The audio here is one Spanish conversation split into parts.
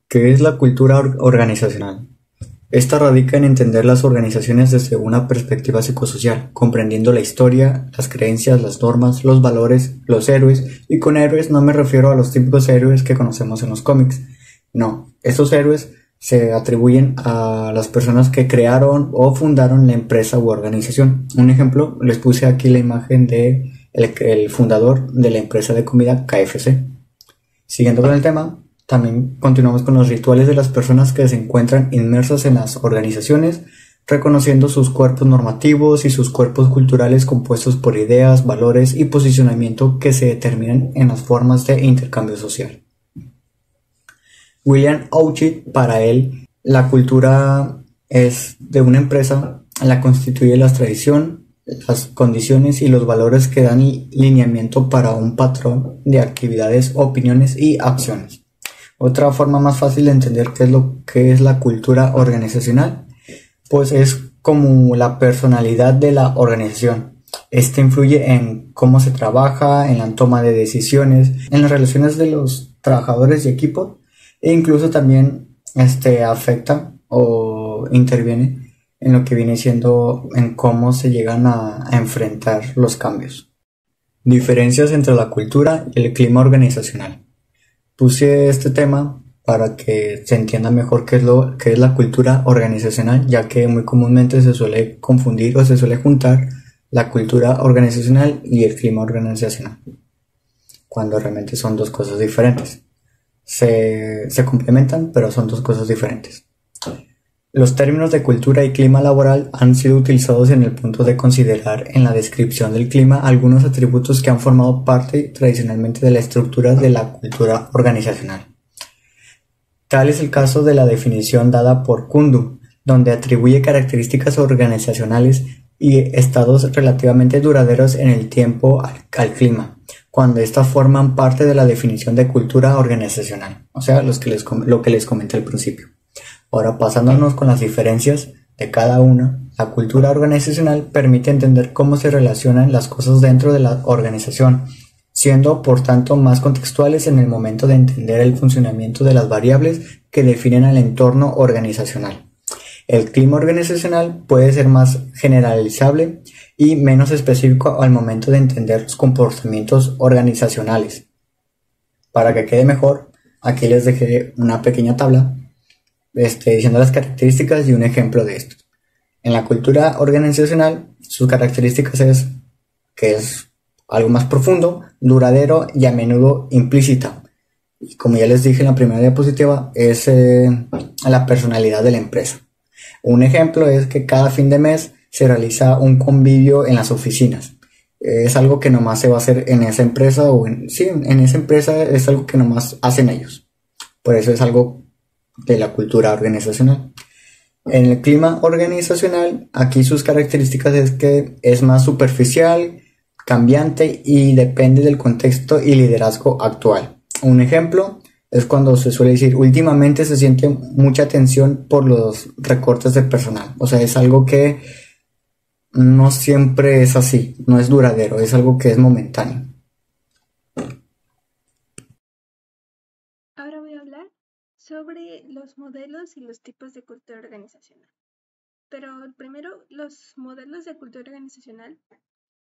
¿Qué es la cultura organizacional? Esta radica en entender las organizaciones desde una perspectiva psicosocial, comprendiendo la historia, las creencias, las normas, los valores, los héroes, y con héroes no me refiero a los típicos héroes que conocemos en los cómics. No, estos héroes se atribuyen a las personas que crearon o fundaron la empresa u organización. Un ejemplo, les puse aquí la imagen de el fundador de la empresa de comida KFC. Siguiendo con el tema, también continuamos con los rituales de las personas que se encuentran inmersas en las organizaciones, reconociendo sus cuerpos normativos y sus cuerpos culturales compuestos por ideas, valores y posicionamiento que se determinan en las formas de intercambio social. William Ouchit, para él, la cultura es de una empresa, la constituye la tradición, las condiciones y los valores que dan lineamiento para un patrón de actividades, opiniones y acciones. Otra forma más fácil de entender qué es lo que es la cultura organizacional, pues es como la personalidad de la organización. Este influye en cómo se trabaja, en la toma de decisiones, en las relaciones de los trabajadores y equipo, e incluso también afecta o interviene en lo que viene siendo en cómo se llegan a enfrentar los cambios. Diferencias entre la cultura y el clima organizacional. Puse este tema para que se entienda mejor qué es la cultura organizacional, ya que muy comúnmente se suele confundir o se suele juntar la cultura organizacional y el clima organizacional, cuando realmente son dos cosas diferentes. Se complementan, pero son dos cosas diferentes. Los términos de cultura y clima laboral han sido utilizados en el punto de considerar en la descripción del clima algunos atributos que han formado parte tradicionalmente de la estructura de la cultura organizacional. Tal es el caso de la definición dada por Kundu, donde atribuye características organizacionales y estados relativamente duraderos en el tiempo al clima, cuando éstas forman parte de la definición de cultura organizacional, o sea, lo que les comenté al principio. Ahora, pasándonos con las diferencias de cada una, la cultura organizacional permite entender cómo se relacionan las cosas dentro de la organización, siendo por tanto más contextuales en el momento de entender el funcionamiento de las variables que definen el entorno organizacional. El clima organizacional puede ser más generalizable y menos específico al momento de entender los comportamientos organizacionales. Para que quede mejor, aquí les dejé una pequeña tabla diciendo las características y un ejemplo de esto. En la cultura organizacional, sus características es que es algo más profundo, duradero y a menudo implícita. Y como ya les dije en la primera diapositiva, es la personalidad de la empresa. Un ejemplo es que cada fin de mes se realiza un convivio en las oficinas. Es algo que nomás se va a hacer en esa empresa en esa empresa es algo que nomás hacen ellos. Por eso es algo de la cultura organizacional. En el clima organizacional, aquí sus características es que es más superficial, cambiante y depende del contexto y liderazgo actual. Un ejemplo es cuando se suele decir últimamente se siente mucha tensión por los recortes de personal. O sea, es algo que no siempre es así, no es duradero, es algo que es momentáneo. Ahora voy a hablar sobre los modelos y los tipos de cultura organizacional. Pero primero, los modelos de cultura organizacional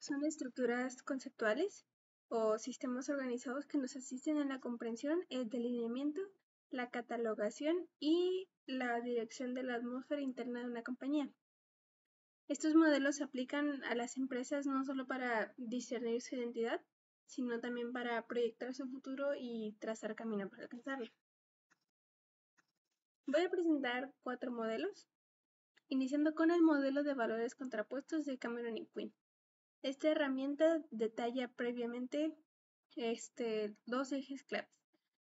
son estructuras conceptuales o sistemas organizados que nos asisten en la comprensión, el delineamiento, la catalogación y la dirección de la atmósfera interna de una compañía. Estos modelos se aplican a las empresas no solo para discernir su identidad, sino también para proyectar su futuro y trazar camino para alcanzarlo. Voy a presentar 4 modelos, iniciando con el modelo de valores contrapuestos de Cameron y Quinn. Esta herramienta detalla previamente dos ejes claves: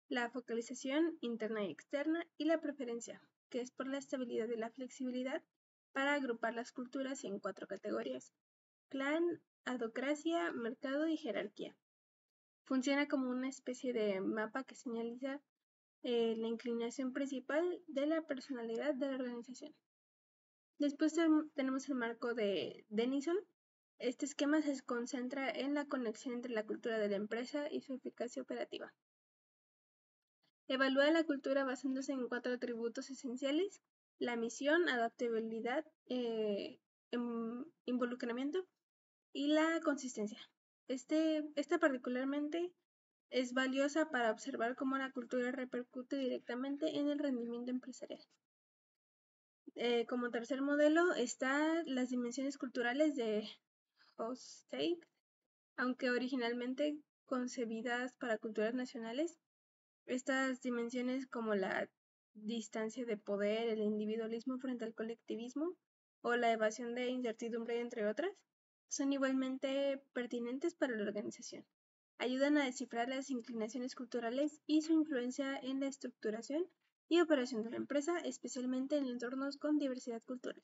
la focalización interna y externa y la preferencia, que es por la estabilidad y la flexibilidad, para agrupar las culturas en 4 categorías: clan, adocracia, mercado y jerarquía. Funciona como una especie de mapa que señaliza la inclinación principal de la personalidad de la organización. Después tenemos el marco de Denison. Este esquema se concentra en la conexión entre la cultura de la empresa y su eficacia operativa. Evalúa la cultura basándose en 4 atributos esenciales: la misión, adaptabilidad, involucramiento y la consistencia. Esta particularmente es valiosa para observar cómo la cultura repercute directamente en el rendimiento empresarial. Como tercer modelo están las dimensiones culturales de Hofstede. Aunque originalmente concebidas para culturas nacionales, estas dimensiones como la distancia de poder, el individualismo frente al colectivismo o la evasión de incertidumbre, entre otras, son igualmente pertinentes para la organización. Ayudan a descifrar las inclinaciones culturales y su influencia en la estructuración y operación de la empresa, especialmente en entornos con diversidad cultural.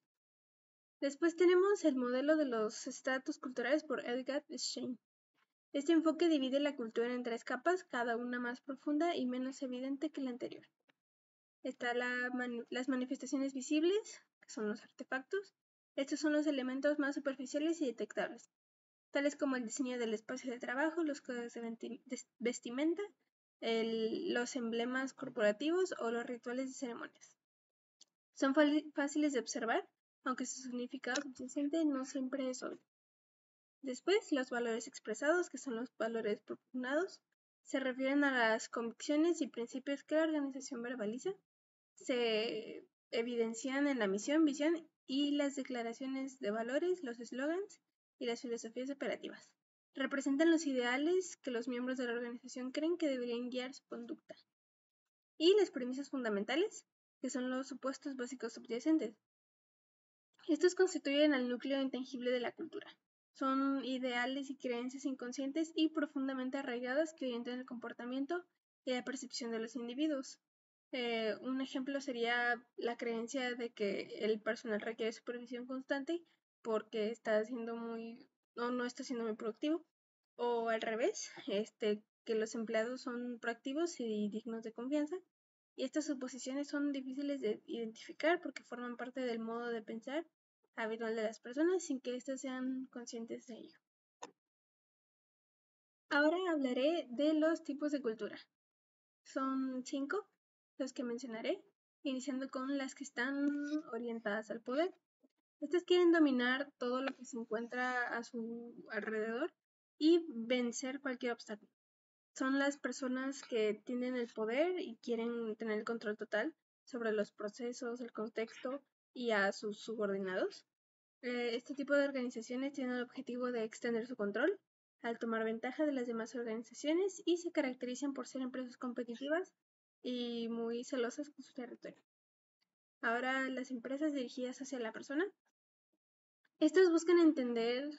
Después tenemos el modelo de los estratos culturales por Edgar Schein. Este enfoque divide la cultura en 3 capas, cada una más profunda y menos evidente que la anterior. Están las manifestaciones visibles, que son los artefactos. Estos son los elementos más superficiales y detectables, tales como el diseño del espacio de trabajo, los códigos de vestimenta, los emblemas corporativos o los rituales y ceremonias. Son fáciles de observar, aunque su significado subyacente no siempre es obvio. Después, los valores expresados, que son los valores propugnados, se refieren a las convicciones y principios que la organización verbaliza. Se evidencian en la misión, visión y las declaraciones de valores, los eslogans y las filosofías operativas. Representan los ideales que los miembros de la organización creen que deberían guiar su conducta. Y las premisas fundamentales, que son los supuestos básicos subyacentes. Estos constituyen el núcleo intangible de la cultura. Son ideales y creencias inconscientes y profundamente arraigadas que orientan el comportamiento y la percepción de los individuos. Un ejemplo sería la creencia de que el personal requiere supervisión constante porque está siendo no está siendo muy productivo, o al revés, que los empleados son proactivos y dignos de confianza. Y estas suposiciones son difíciles de identificar porque forman parte del modo de pensar habitual de las personas sin que éstas sean conscientes de ello. Ahora hablaré de los tipos de cultura. Son 5 los que mencionaré, iniciando con las que están orientadas al poder. Estas quieren dominar todo lo que se encuentra a su alrededor y vencer cualquier obstáculo. Son las personas que tienen el poder y quieren tener el control total sobre los procesos, el contexto y a sus subordinados. Este tipo de organizaciones tienen el objetivo de extender su control al tomar ventaja de las demás organizaciones y se caracterizan por ser empresas competitivas y muy celosas con su territorio. Ahora, las empresas dirigidas hacia la persona. Estas buscan entender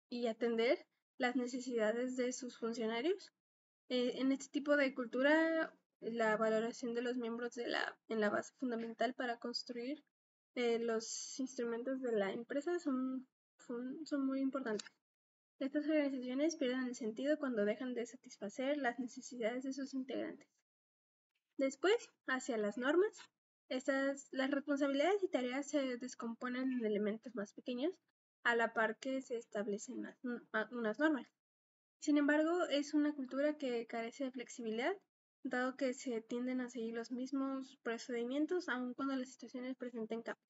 y atender las necesidades de sus funcionarios. En este tipo de cultura, la valoración de los miembros en la base fundamental para construir los instrumentos de la empresa son muy importantes. Estas organizaciones pierden el sentido cuando dejan de satisfacer las necesidades de sus integrantes. Después, hacia las normas. Las responsabilidades y tareas se descomponen en elementos más pequeños a la par que se establecen unas normas. Sin embargo, es una cultura que carece de flexibilidad, dado que se tienden a seguir los mismos procedimientos aun cuando las situaciones presenten cambios.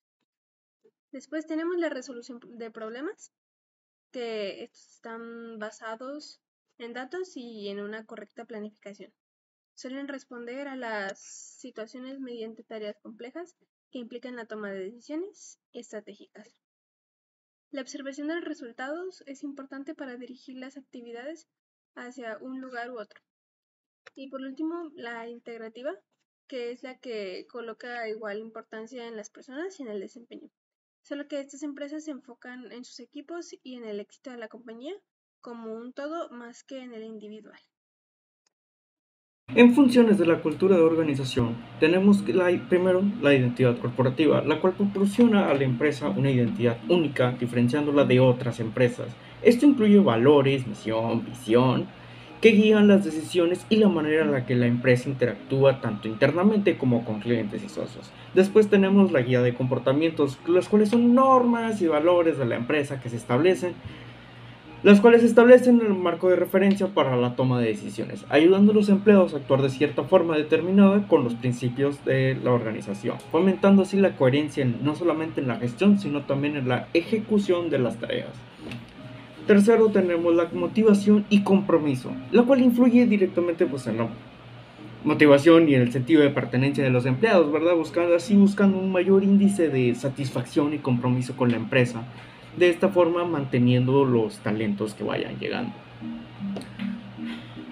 Después tenemos la resolución de problemas, que estos están basados en datos y en una correcta planificación. Suelen responder a las situaciones mediante tareas complejas que implican la toma de decisiones estratégicas. La observación de los resultados es importante para dirigir las actividades hacia un lugar u otro. Y por último, la integrativa, que es la que coloca igual importancia en las personas y en el desempeño. Solo que estas empresas se enfocan en sus equipos y en el éxito de la compañía como un todo más que en el individual. En funciones de la cultura de organización, tenemos primero la identidad corporativa, la cual proporciona a la empresa una identidad única, diferenciándola de otras empresas. Esto incluye valores, misión, visión, que guían las decisiones y la manera en la que la empresa interactúa tanto internamente como con clientes y socios. Después tenemos la guía de comportamientos, las cuales son normas y valores de la empresa que se establecen las cuales establecen el marco de referencia para la toma de decisiones, ayudando a los empleados a actuar de cierta forma determinada con los principios de la organización, fomentando así la coherencia no solamente en la gestión, sino también en la ejecución de las tareas. Tercero, tenemos la motivación y compromiso, la cual influye directamente en la motivación y en el sentido de pertenencia de los empleados, ¿verdad? Buscando un mayor índice de satisfacción y compromiso con la empresa, de esta forma manteniendo los talentos que vayan llegando.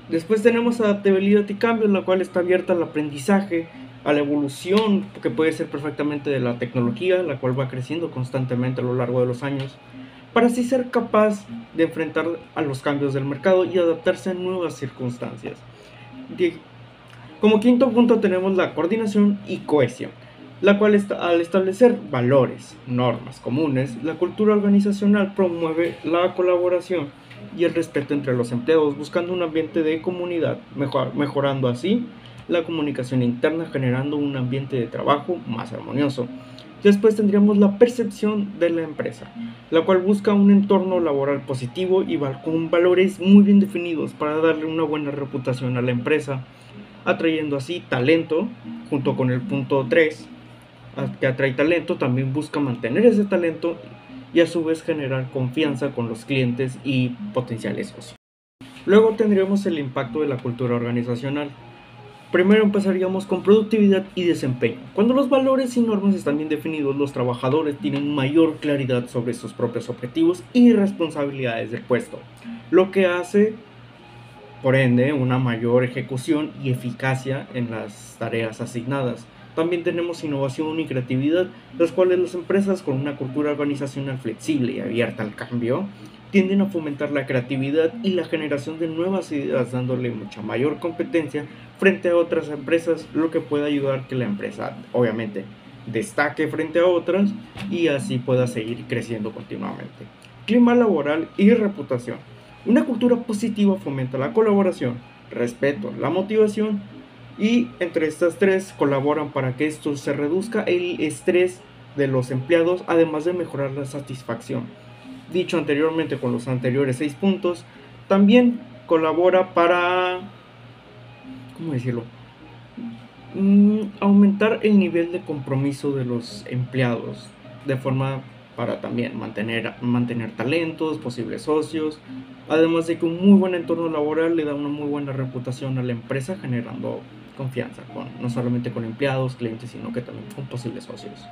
Después tenemos adaptabilidad y cambio, la cual está abierta al aprendizaje, a la evolución, que puede ser perfectamente de la tecnología, la cual va creciendo constantemente a lo largo de los años, para así ser capaz de enfrentar a los cambios del mercado y adaptarse a nuevas circunstancias. Como quinto punto tenemos la coordinación y cohesión, la cual al establecer valores, normas comunes, la cultura organizacional promueve la colaboración y el respeto entre los empleados, buscando un ambiente de comunidad, mejorando así la comunicación interna, generando un ambiente de trabajo más armonioso. Después tendríamos la percepción de la empresa, la cual busca un entorno laboral positivo y con valores muy bien definidos para darle una buena reputación a la empresa, atrayendo así talento. Junto con el punto 3, que atrae talento, también busca mantener ese talento y a su vez generar confianza con los clientes y potenciales socios. Luego tendríamos el impacto de la cultura organizacional. Primero empezaríamos con productividad y desempeño. Cuando los valores y normas están bien definidos, los trabajadores tienen mayor claridad sobre sus propios objetivos y responsabilidades del puesto, lo que hace, por ende, una mayor ejecución y eficacia en las tareas asignadas. También tenemos innovación y creatividad, las cuales las empresas con una cultura organizacional flexible y abierta al cambio tienden a fomentar la creatividad y la generación de nuevas ideas, dándole mucha mayor competencia frente a otras empresas, lo que puede ayudar a que la empresa obviamente destaque frente a otras y así pueda seguir creciendo continuamente. Clima laboral y reputación. Una cultura positiva fomenta la colaboración, respeto, la motivación y entre estas tres colaboran para que esto se reduzca el estrés de los empleados, además de mejorar la satisfacción. Dicho anteriormente con los anteriores 6 puntos, también colabora para, aumentar el nivel de compromiso de los empleados, de forma para también mantener talentos, posibles socios, además de que un muy buen entorno laboral le da una muy buena reputación a la empresa, generando confianza no solamente con empleados, clientes, sino que también con posibles socios.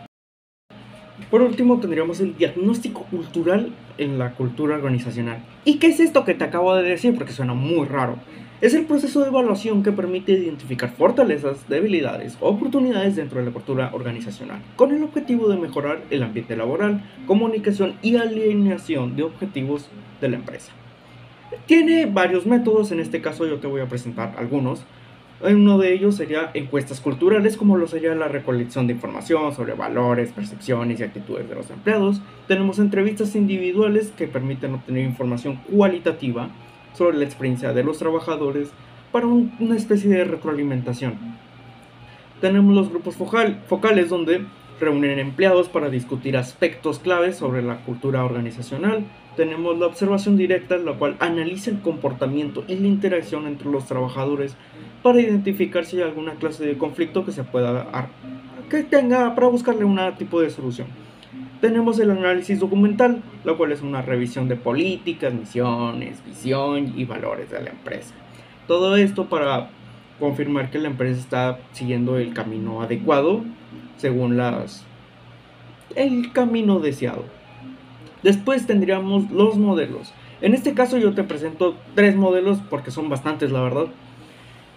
Por último tendríamos el diagnóstico cultural en la cultura organizacional. ¿Y qué es esto que te acabo de decir? Porque suena muy raro. Es el proceso de evaluación que permite identificar fortalezas, debilidades o oportunidades dentro de la cultura organizacional, con el objetivo de mejorar el ambiente laboral, comunicación y alineación de objetivos de la empresa. Tiene varios métodos, en este caso yo te voy a presentar algunos. Uno de ellos sería encuestas culturales, como lo sería la recolección de información sobre valores, percepciones y actitudes de los empleados. Tenemos entrevistas individuales que permiten obtener información cualitativa sobre la experiencia de los trabajadores para una especie de retroalimentación. Tenemos los grupos focales, donde reúnen empleados para discutir aspectos claves sobre la cultura organizacional. Tenemos la observación directa, la cual analiza el comportamiento y la interacción entre los trabajadores para identificar si hay alguna clase de conflicto que se pueda para buscarle un tipo de solución. Tenemos el análisis documental, la cual es una revisión de políticas, misiones, visión y valores de la empresa. Todo esto para confirmar que la empresa está siguiendo el camino adecuado según el camino deseado. Después tendríamos los modelos. En este caso yo te presento 3 modelos porque son bastantes, la verdad.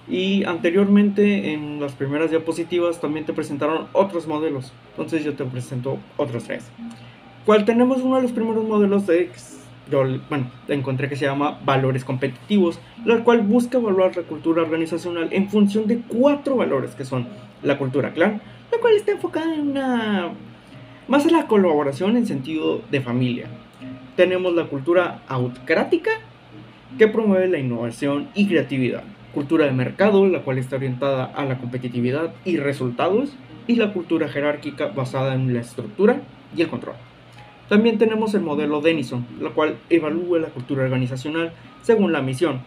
Y anteriormente en las primeras diapositivas también te presentaron otros modelos. Entonces yo te presento otros 3. Tenemos uno de los primeros modelos encontré que se llama valores competitivos, la cual busca evaluar la cultura organizacional en función de 4 valores, que son la cultura clan, la cual está enfocada en más a la colaboración en sentido de familia. Tenemos la cultura autocrática, que promueve la innovación y creatividad. Cultura de mercado, la cual está orientada a la competitividad y resultados. Y la cultura jerárquica, basada en la estructura y el control. También tenemos el modelo Denison, la cual evalúa la cultura organizacional según la misión.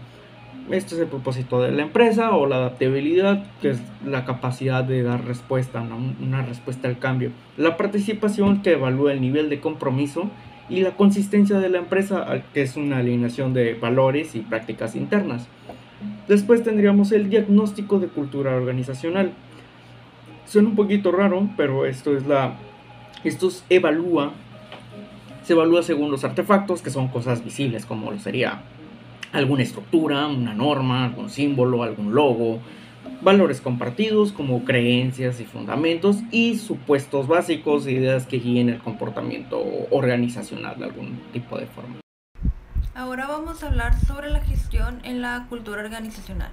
Este es el propósito de la empresa, o la adaptabilidad, que es la capacidad de dar respuesta, una respuesta al cambio. La participación, que evalúa el nivel de compromiso, y la consistencia de la empresa, que es una alineación de valores y prácticas internas. Después tendríamos el diagnóstico de cultura organizacional. Suena un poquito raro, pero se evalúa según los artefactos, que son cosas visibles, como sería alguna estructura, una norma, algún símbolo, algún logo, valores compartidos como creencias y fundamentos, y supuestos básicos, ideas que guíen el comportamiento organizacional de algún tipo de forma. Ahora vamos a hablar sobre la gestión en la cultura organizacional.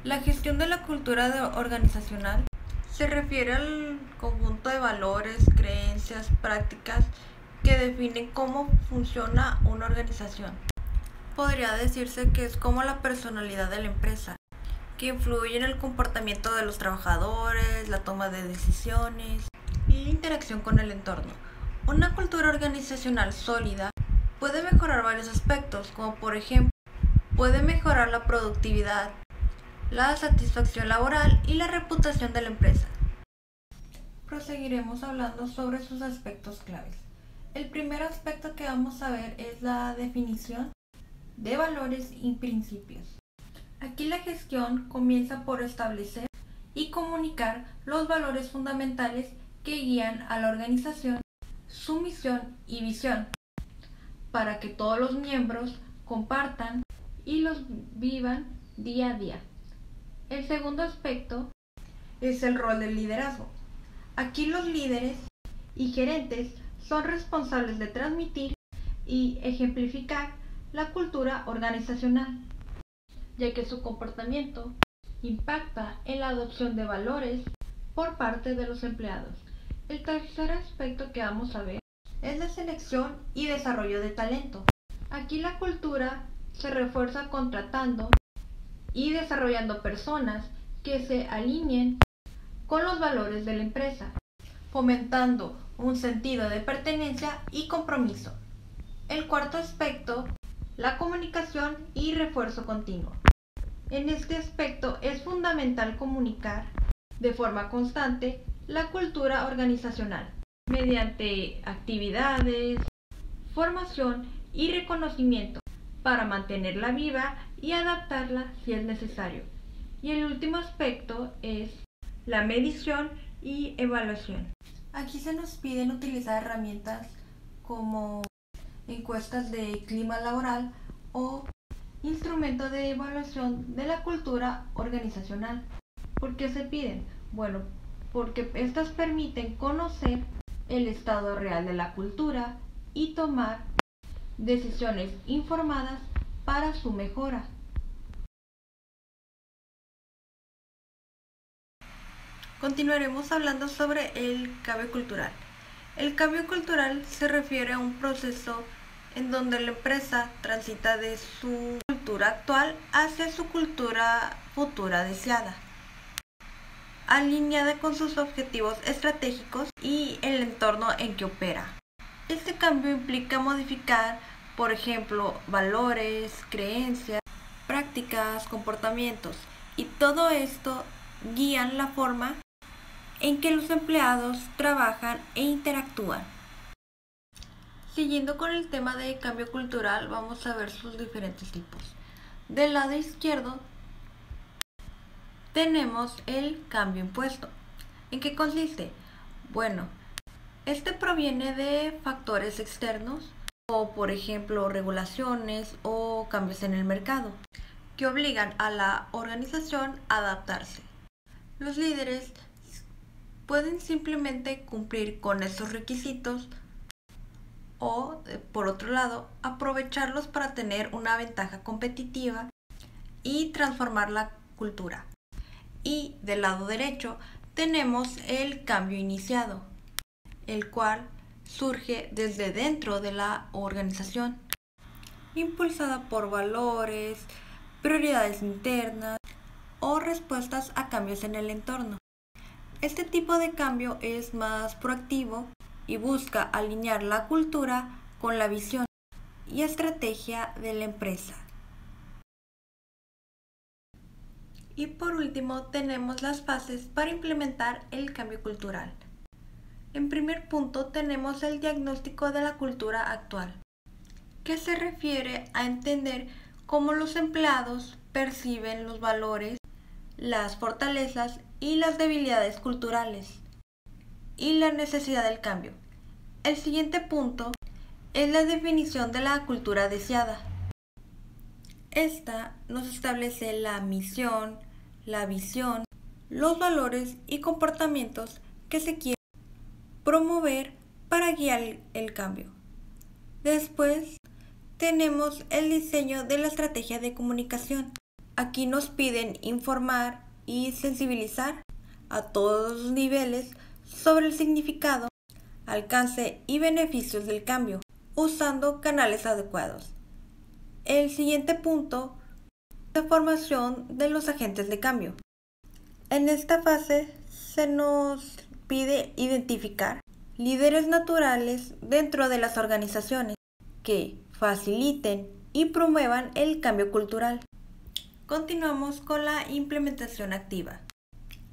La gestión de la cultura organizacional se refiere al conjunto de valores, creencias, prácticas que definen cómo funciona una organización. Podría decirse que es como la personalidad de la empresa, que influye en el comportamiento de los trabajadores, la toma de decisiones y la interacción con el entorno. Una cultura organizacional sólida puede mejorar varios aspectos, como por ejemplo, puede mejorar la productividad, la satisfacción laboral y la reputación de la empresa. Proseguiremos hablando sobre sus aspectos claves. El primer aspecto que vamos a ver es la definición de valores y principios. Aquí la gestión comienza por establecer y comunicar los valores fundamentales que guían a la organización, su misión y visión, para que todos los miembros compartan y los vivan día a día. El segundo aspecto es el rol del liderazgo. Aquí los líderes y gerentes son responsables de transmitir y ejemplificar la cultura organizacional, ya que su comportamiento impacta en la adopción de valores por parte de los empleados. El tercer aspecto que vamos a ver es la selección y desarrollo de talento. Aquí la cultura se refuerza contratando y desarrollando personas que se alineen con los valores de la empresa, fomentando un sentido de pertenencia y compromiso. El cuarto aspecto, la comunicación y refuerzo continuo. En este aspecto es fundamental comunicar de forma constante la cultura organizacional mediante actividades, formación y reconocimiento para mantenerla viva y adaptarla si es necesario. Y el último aspecto es la medición y evaluación. Aquí se nos piden utilizar herramientas como encuestas de clima laboral o instrumentos de evaluación de la cultura organizacional. ¿Por qué se piden? Bueno, porque estas permiten conocer el estado real de la cultura y tomar decisiones informadas para su mejora. Continuaremos hablando sobre el cambio cultural. El cambio cultural se refiere a un proceso en donde la empresa transita de su cultura actual hacia su cultura futura deseada, alineada con sus objetivos estratégicos y el entorno en que opera. Este cambio implica modificar, por ejemplo, valores, creencias, prácticas, comportamientos, y todo esto guían la forma en que los empleados trabajan e interactúan. Siguiendo con el tema de cambio cultural, vamos a ver sus diferentes tipos. Del lado izquierdo tenemos el cambio impuesto. ¿En qué consiste? Bueno, este proviene de factores externos, o por ejemplo regulaciones o cambios en el mercado, que obligan a la organización a adaptarse. Los líderes pueden simplemente cumplir con estos requisitos o, por otro lado, aprovecharlos para tener una ventaja competitiva y transformar la cultura. Y del lado derecho tenemos el cambio iniciado, el cual surge desde dentro de la organización, impulsada por valores, prioridades internas o respuestas a cambios en el entorno. Este tipo de cambio es más proactivo y busca alinear la cultura con la visión y estrategia de la empresa. Y por último tenemos las fases para implementar el cambio cultural. En primer punto tenemos el diagnóstico de la cultura actual, que se refiere a entender cómo los empleados perciben los valores, las fortalezas y las debilidades culturales y la necesidad del cambio. El siguiente punto es la definición de la cultura deseada. Esta nos establece la misión, la visión, los valores y comportamientos que se quieren promover para guiar el cambio. Después tenemos el diseño de la estrategia de comunicación. Aquí nos piden informar y sensibilizar a todos los niveles sobre el significado, alcance y beneficios del cambio, usando canales adecuados. El siguiente punto es la formación de los agentes de cambio. En esta fase se nos pide identificar líderes naturales dentro de las organizaciones que faciliten y promuevan el cambio cultural. Continuamos con la implementación activa.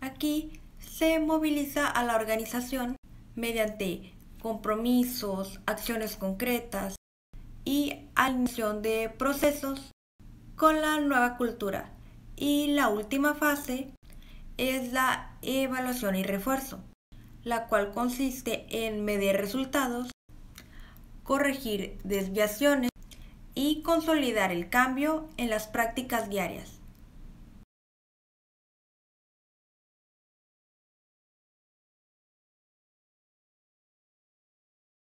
Aquí se moviliza a la organización mediante compromisos, acciones concretas y alineación de procesos con la nueva cultura. Y la última fase es la evaluación y refuerzo, la cual consiste en medir resultados, corregir desviaciones y consolidar el cambio en las prácticas diarias.